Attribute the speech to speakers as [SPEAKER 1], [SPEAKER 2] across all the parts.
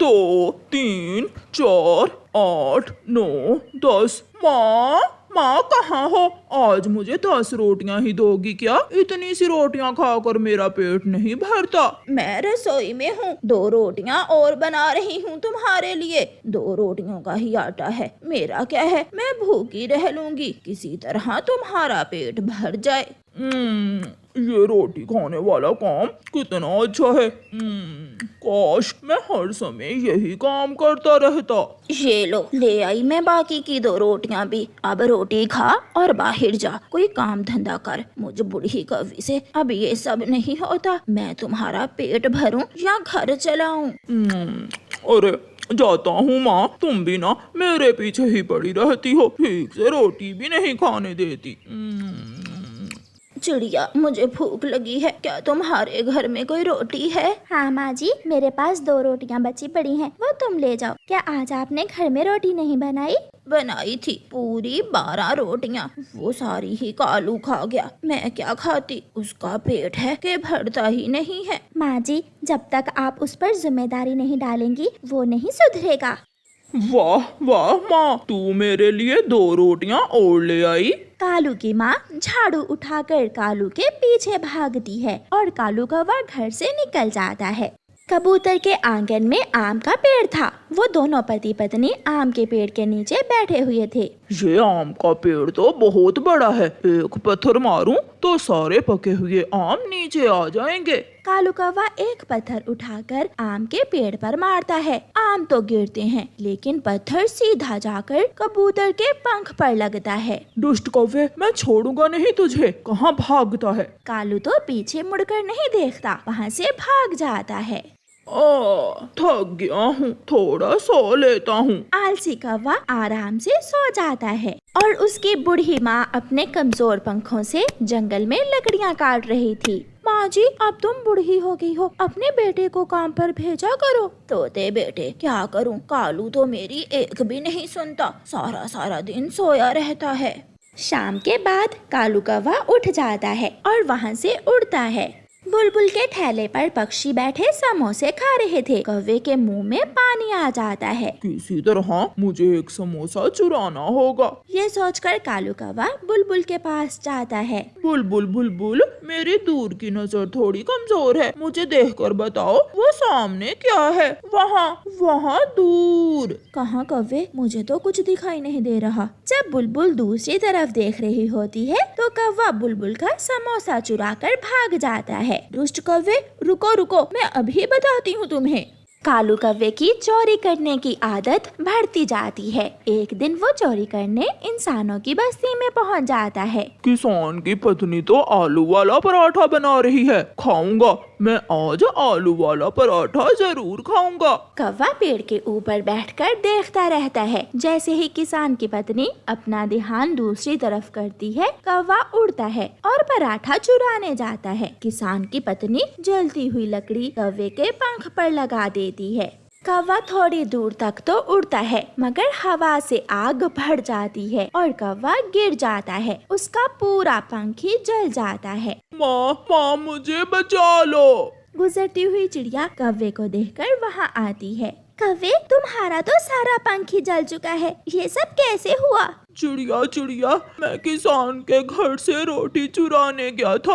[SPEAKER 1] 2 3 4 8 9 10। माँ माँ कहाँ हो? आज मुझे 10 रोटियां ही दोगी क्या? इतनी सी रोटियां खाकर मेरा पेट नहीं भरता।
[SPEAKER 2] मैं रसोई में हूँ, 2 रोटियां और बना रही हूँ तुम्हारे लिए। 2 रोटियों का ही आटा है, मेरा क्या है, मैं भूखी रह लूंगी, किसी तरह तुम्हारा पेट भर जाए।
[SPEAKER 1] ये रोटी खाने वाला काम कितना अच्छा है। काश मैं हर समय यही काम करता रहता।
[SPEAKER 2] ये लो, ले आई मैं बाकी की 2 रोटियां भी। अब रोटी खा और बाहर जा, कोई काम धंधा कर। मुझ बूढ़ी कौवी से अब ये सब नहीं होता। मैं तुम्हारा पेट भरूं या घर चलाऊं?
[SPEAKER 1] अरे जाता हूँ माँ, तुम भी ना मेरे पीछे ही पड़ी रहती हो, ठीक से रोटी भी नहीं खाने देती।
[SPEAKER 2] चिड़िया, मुझे भूख लगी है, क्या तुम्हारे घर में कोई रोटी है?
[SPEAKER 3] हाँ माँ जी, मेरे पास 2 रोटियाँ बची पड़ी हैं, वो तुम ले जाओ। क्या आज आपने घर में रोटी नहीं बनाई?
[SPEAKER 2] बनाई थी, पूरी 12 रोटियां, वो सारी ही कालू खा गया। मैं क्या खाती, उसका पेट है कि भरता ही नहीं है।
[SPEAKER 3] माँ जी, जब तक आप उस पर जिम्मेदारी नहीं डालेंगी वो नहीं सुधरेगा।
[SPEAKER 1] वाह वाह माँ, तू मेरे लिए 2 रोटियां और ले आई।
[SPEAKER 3] कालू की माँ झाड़ू उठाकर कालू के पीछे भागती है और कालू कौवा घर से निकल जाता है। कबूतर के आंगन में आम का पेड़ था। वो दोनों पति पत्नी आम के पेड़ के नीचे बैठे हुए थे।
[SPEAKER 1] ये आम का पेड़ तो बहुत बड़ा है, एक पत्थर मारूं तो सारे पके हुए आम नीचे आ जाएंगे।
[SPEAKER 3] कालू कौवा एक पत्थर उठाकर आम के पेड़ पर मारता है। आम तो गिरते हैं, लेकिन पत्थर सीधा जाकर कबूतर के पंख पर लगता है।
[SPEAKER 1] दुष्ट कौवे, मैं छोड़ूंगा नहीं तुझे, कहाँ भागता है?
[SPEAKER 3] कालू तो पीछे मुड़कर नहीं देखता, वहाँ से भाग जाता है।
[SPEAKER 1] थक गया हूँ, थोड़ा सो लेता हूँ।
[SPEAKER 3] आलसी कौवा आराम से सो जाता है और उसकी बूढ़ी माँ अपने कमजोर पंखों से जंगल में लकड़ियाँ काट रही थी। माँ जी, अब तुम बूढ़ी हो गई हो, अपने बेटे को काम पर भेजा करो।
[SPEAKER 2] तोते बेटे, क्या करूँ, कालू तो मेरी एक भी नहीं सुनता, सारा सारा दिन सोया रहता है।
[SPEAKER 3] शाम के बाद कालू कौवा उठ जाता है और वहाँ से उड़ता है। बुलबुल के ठेले पर पक्षी बैठे समोसे खा रहे थे। कौवे के मुंह में पानी आ जाता है।
[SPEAKER 1] किसी तरह मुझे एक समोसा चुराना होगा।
[SPEAKER 3] ये सोचकर कालू कौवा बुलबुल के पास जाता है।
[SPEAKER 1] बुलबुल बुलबुल, मेरी दूर की नजर थोड़ी कमजोर है, मुझे देखकर बताओ वो सामने क्या है? वहाँ वहाँ दूर।
[SPEAKER 3] कहाँ कौवे, मुझे तो कुछ दिखाई नहीं दे रहा। जब बुलबुल दूसरी तरफ देख रही होती है तो कौवा बुलबुल का समोसा चुरा कर भाग जाता है। दुष्ट कौवे, रुको रुको, मैं अभी बताती हूँ तुम्हें। कालू कौवे की चोरी करने की आदत बढ़ती जाती है। एक दिन वो चोरी करने इंसानों की बस्ती में पहुंच जाता है।
[SPEAKER 1] किसान की पत्नी तो आलू वाला पराठा बना रही है, खाऊंगा मैं आज आलू वाला पराठा जरूर खाऊंगा।
[SPEAKER 3] कौवा पेड़ के ऊपर बैठकर देखता रहता है। जैसे ही किसान की पत्नी अपना ध्यान दूसरी तरफ करती है, कौवा उड़ता है और पराठा चुराने जाता है। किसान की पत्नी जलती हुई लकड़ी कौवे के पंख पर लगा देती है। कौवा थोड़ी दूर तक तो उड़ता है, मगर हवा से आग बढ़ जाती है और कौवा गिर जाता है। उसका पूरा पंख ही जल जाता है।
[SPEAKER 1] माँ मुझे बचा लो।
[SPEAKER 3] गुजरती हुई चिड़िया कौवे को देखकर वहाँ आती है। कौवे, तुम्हारा तो सारा पंख ही जल चुका है, ये सब कैसे हुआ?
[SPEAKER 1] चिड़िया चिड़िया, मैं किसान के घर से रोटी चुराने गया था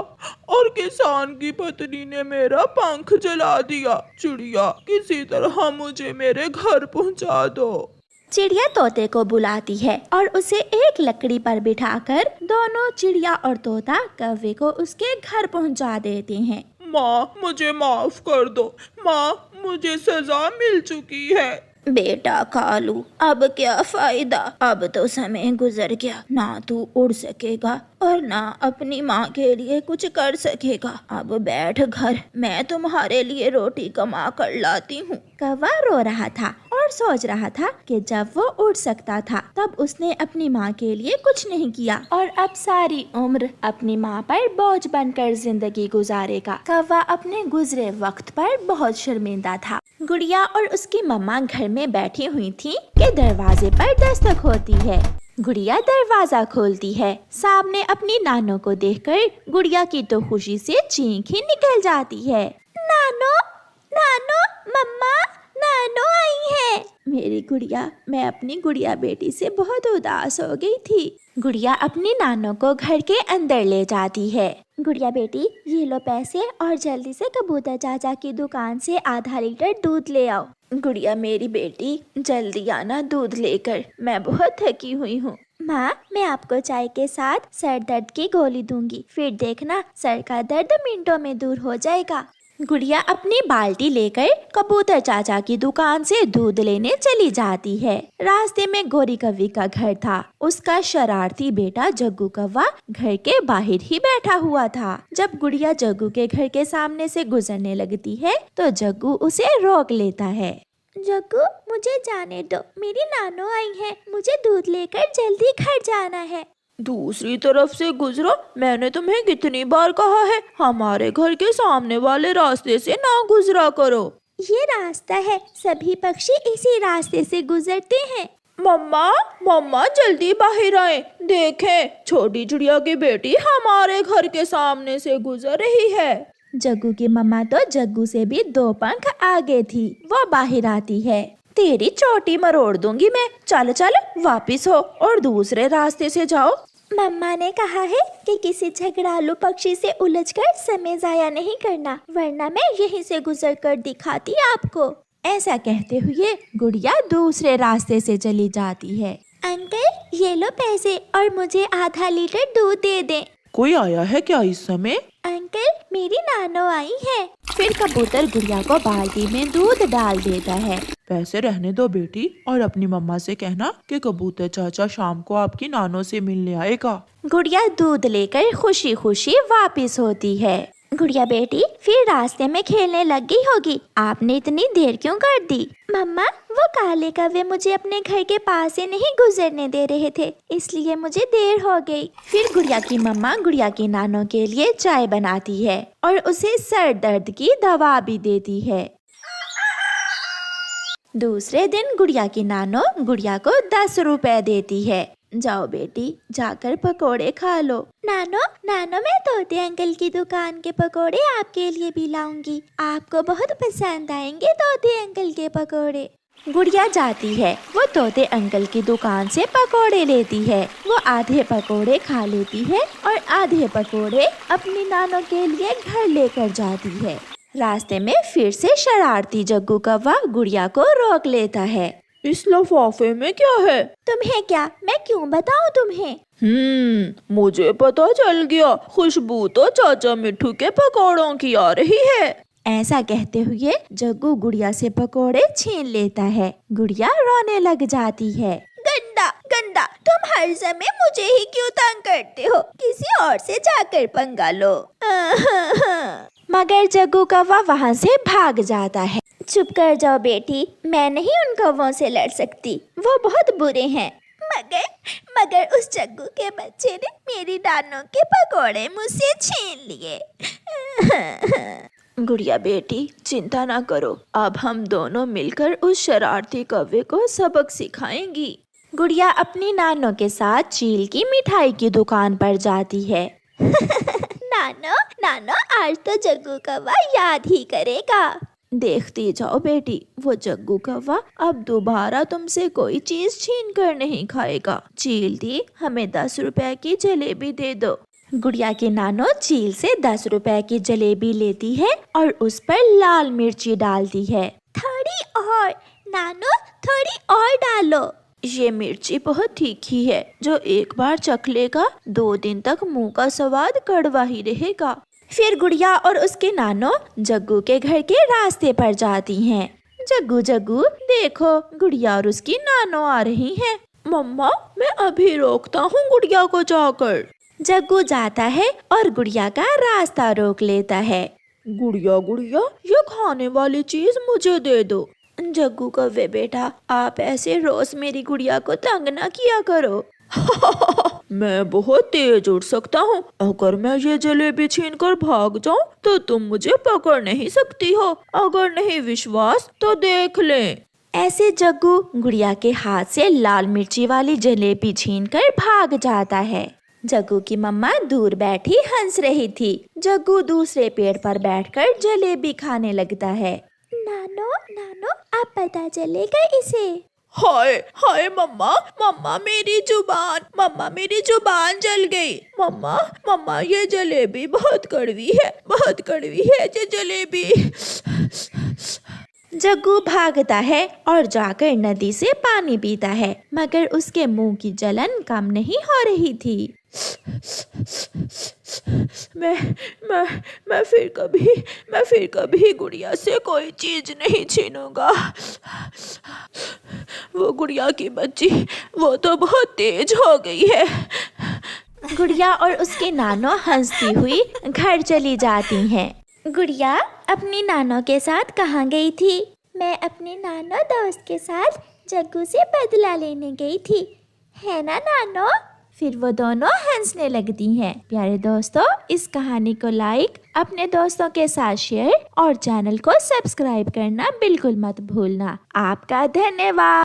[SPEAKER 1] और किसान की पत्नी ने मेरा पंख जला दिया। चिड़िया, किसी तरह मुझे मेरे घर पहुंचा दो।
[SPEAKER 3] चिड़िया तोते को बुलाती है और उसे एक लकड़ी पर बिठाकर दोनों चिड़िया और तोता कौवे को उसके घर पहुंचा देते हैं।
[SPEAKER 1] माँ, मुझे माफ कर दो। माँ, मुझे सजा मिल चुकी है।
[SPEAKER 2] बेटा कालू, अब क्या फायदा, अब तो समय गुजर गया, ना तू उड़ सकेगा और ना अपनी माँ के लिए कुछ कर सकेगा। अब बैठ घर, मैं तुम्हारे लिए रोटी कमा कर लाती हूँ।
[SPEAKER 3] कौवा रो रहा था और सोच रहा था कि जब वो उड़ सकता था तब उसने अपनी माँ के लिए कुछ नहीं किया और अब सारी उम्र अपनी माँ पर बोझ बनकर जिंदगी गुजारेगा। कौवा अपने गुजरे वक्त पर बहुत शर्मिंदा था। गुड़िया और उसकी मम्मा घर में बैठी हुई थी कि दरवाजे पर दस्तक होती है। गुड़िया दरवाजा खोलती है। सामने अपनी नानो को देखकर गुड़िया की तो खुशी से चीख ही निकल जाती है। नानो, नानो, मम्मा, नानो आई है। मेरी गुड़िया, मैं अपनी गुड़िया बेटी से बहुत उदास हो गई थी। गुड़िया अपनी नानो को घर के अंदर ले जाती है। गुड़िया बेटी, ये लो पैसे और जल्दी से कबूतर चाचा की दुकान से आधा लीटर दूध ले आओ। गुड़िया मेरी बेटी, जल्दी आना दूध लेकर, मैं बहुत थकी हुई हूँ। माँ, मैं आपको चाय के साथ सर दर्द की गोली दूंगी, फिर देखना सर का दर्द मिनटों में दूर हो जाएगा। गुड़िया अपनी बाल्टी लेकर कबूतर चाचा की दुकान से दूध लेने चली जाती है। रास्ते में गोरी कौवी का घर था। उसका शरारती बेटा जग्गू कौवा घर के बाहर ही बैठा हुआ था। जब गुड़िया जग्गू के घर के सामने से गुजरने लगती है तो जग्गू उसे रोक लेता है। जग्गू, मुझे जाने दो, मेरी नानो आई है, मुझे दूध लेकर जल्दी घर जाना है।
[SPEAKER 1] दूसरी तरफ से गुजरो, मैंने तुम्हें कितनी बार कहा है हमारे घर के सामने वाले रास्ते से ना गुजरा करो।
[SPEAKER 3] ये रास्ता है, सभी पक्षी इसी रास्ते से गुजरते हैं।
[SPEAKER 1] मम्मा, मम्मा जल्दी बाहर आए, देखें छोटी चिड़िया की बेटी हमारे घर के सामने से गुजर रही है।
[SPEAKER 3] जग्गू की मम्मा तो जग्गू से भी 2 पंख आगे थी। वो बाहर आती है।
[SPEAKER 1] तेरी चोटी मरोड़ दूंगी मैं, चल चल वापिस हो और दूसरे रास्ते से जाओ।
[SPEAKER 3] मम्मा ने कहा है कि किसी झगड़ालू पक्षी से उलझकर समय जाया नहीं करना, वरना मैं यहीं से गुजरकर दिखाती आपको।
[SPEAKER 2] ऐसा कहते हुए गुड़िया दूसरे रास्ते से चली जाती है।
[SPEAKER 3] अंकल, ये लो पैसे और मुझे आधा लीटर दूध दे दें।
[SPEAKER 1] कोई आया है क्या इस समय?
[SPEAKER 3] अंकल, मेरी नानो आई है।
[SPEAKER 2] फिर कबूतर गुड़िया को बाल्टी में दूध डाल देता है।
[SPEAKER 1] पैसे रहने दो बेटी, और अपनी मम्मा से कहना कि कबूतर चाचा शाम को आपकी नानो से मिलने आएगा।
[SPEAKER 2] गुड़िया दूध लेकर खुशी खुशी वापस होती है।
[SPEAKER 3] गुड़िया बेटी, फिर रास्ते में खेलने लग गई होगी, आपने इतनी देर क्यों कर दी? मम्मा, वो काले कौवे मुझे अपने घर के पास से नहीं गुजरने दे रहे थे, इसलिए मुझे देर हो गई।
[SPEAKER 2] फिर गुड़िया की मम्मा गुड़िया की नानो के लिए चाय बनाती है और उसे सर दर्द की दवा भी देती है। दूसरे दिन गुड़िया की नानो गुड़िया को 10 रुपए देती है। जाओ बेटी, जाकर पकोड़े खा लो।
[SPEAKER 3] नानो, मैं तोते अंकल की दुकान के पकोड़े आपके लिए भी लाऊंगी, आपको बहुत पसंद आएंगे तोते अंकल के पकोड़े।
[SPEAKER 2] गुड़िया जाती है। वो तोते अंकल की दुकान से पकोड़े लेती है। वो आधे पकोड़े खा लेती है और आधे पकोड़े अपनी नानो के लिए घर लेकर जाती है। रास्ते में फिर से शरारती जग्गू कौवा गुड़िया को रोक लेता है।
[SPEAKER 1] इस लिफाफे में क्या है?
[SPEAKER 3] तुम्हें क्या, मैं क्यों बताऊं तुम्हें?
[SPEAKER 1] मुझे पता चल गया, खुशबू तो चाचा मिट्ठू के पकौड़ों की आ रही है।
[SPEAKER 2] ऐसा कहते हुए जग्गू गुड़िया से पकोड़े छीन लेता है। गुड़िया रोने लग जाती है।
[SPEAKER 3] गंदा गंदा, तुम हर समय मुझे ही क्यों तंग करते हो? किसी और से जाकर पंगा लो।
[SPEAKER 2] मगर जग्गू कौवा वहाँ से भाग जाता है।
[SPEAKER 3] चुप कर जाओ बेटी, मैं नहीं उन कौवों से लड़ सकती, वो बहुत बुरे हैं। मगर उस जग्गू के बच्चे ने मेरी नानो के पकोड़े मुझसे छीन लिए।
[SPEAKER 1] गुड़िया बेटी, चिंता ना करो, अब हम दोनों मिलकर उस शरारती कौवे को सबक सिखाएंगी।
[SPEAKER 2] गुड़िया अपनी नानो के साथ चील की मिठाई की दुकान पर जाती है।
[SPEAKER 3] नानो, आज तो जग्गू कौवा याद ही करेगा।
[SPEAKER 2] देखती जाओ बेटी, वो जग्गू कौवा अब दोबारा तुमसे कोई चीज छीन कर नहीं खाएगा। चील दी, हमें 10 रुपए की जलेबी दे दो। गुड़िया की नानो चील से 10 रुपए की जलेबी लेती है और उस पर लाल मिर्ची डालती है।
[SPEAKER 3] थोड़ी और नानो, थोड़ी और डालो।
[SPEAKER 2] ये मिर्ची बहुत तीखी है, जो एक बार चख लेगा 2 दिन तक मुंह का स्वाद कड़वा ही रहेगा। फिर गुड़िया और उसके नानो जग्गू के घर के रास्ते पर जाती हैं। जग्गू, देखो गुड़िया और उसकी नानो आ रही हैं।
[SPEAKER 1] मम्मा, मैं अभी रोकता हूँ गुड़िया को जाकर।
[SPEAKER 2] जग्गू जाता है और गुड़िया का रास्ता रोक लेता है।
[SPEAKER 1] गुड़िया, ये खाने वाली चीज मुझे दे दो।
[SPEAKER 2] जग्गू कौवे बेटा, आप ऐसे रोज मेरी गुड़िया को तंग ना किया करो।
[SPEAKER 1] मैं बहुत तेज उड़ सकता हूँ, अगर मैं ये जलेबी छीनकर भाग जाऊँ तो तुम मुझे पकड़ नहीं सकती हो। अगर नहीं विश्वास तो देख लें।
[SPEAKER 2] ऐसे जग्गू गुड़िया के हाथ से लाल मिर्ची वाली जलेबी छीनकर भाग जाता है। जग्गू की मम्मा दूर बैठी हंस रही थी। जग्गू दूसरे पेड़ पर बैठकर जलेबी खाने लगता है।
[SPEAKER 3] नानो नानो अब पता चलेगा इसे।
[SPEAKER 1] हाय हाय मम्मा, मम्मा मेरी जुबान जल गई। मम्मा मम्मा ये जलेबी बहुत कड़वी है ये जलेबी।
[SPEAKER 3] जग्गू भागता है और जाकर नदी से पानी पीता है, मगर उसके मुंह की जलन कम नहीं हो रही थी।
[SPEAKER 1] मैं फिर कभी गुड़िया से कोई चीज नहीं छीनूंगा। वो गुड़िया की बच्ची वो तो बहुत तेज हो गई है।
[SPEAKER 3] गुड़िया और उसके नानो हंसती हुई घर चली जाती हैं। गुड़िया अपनी नानो के साथ कहाँ गई थी? मैं अपने नानो दोस्त के साथ जग्गू से बदला लेने गई थी, है ना नानो? फिर वो दोनों हंसने लगती हैं। प्यारे दोस्तों, इस कहानी को लाइक, अपने दोस्तों के साथ शेयर और चैनल को सब्सक्राइब करना बिल्कुल मत भूलना। आपका धन्यवाद।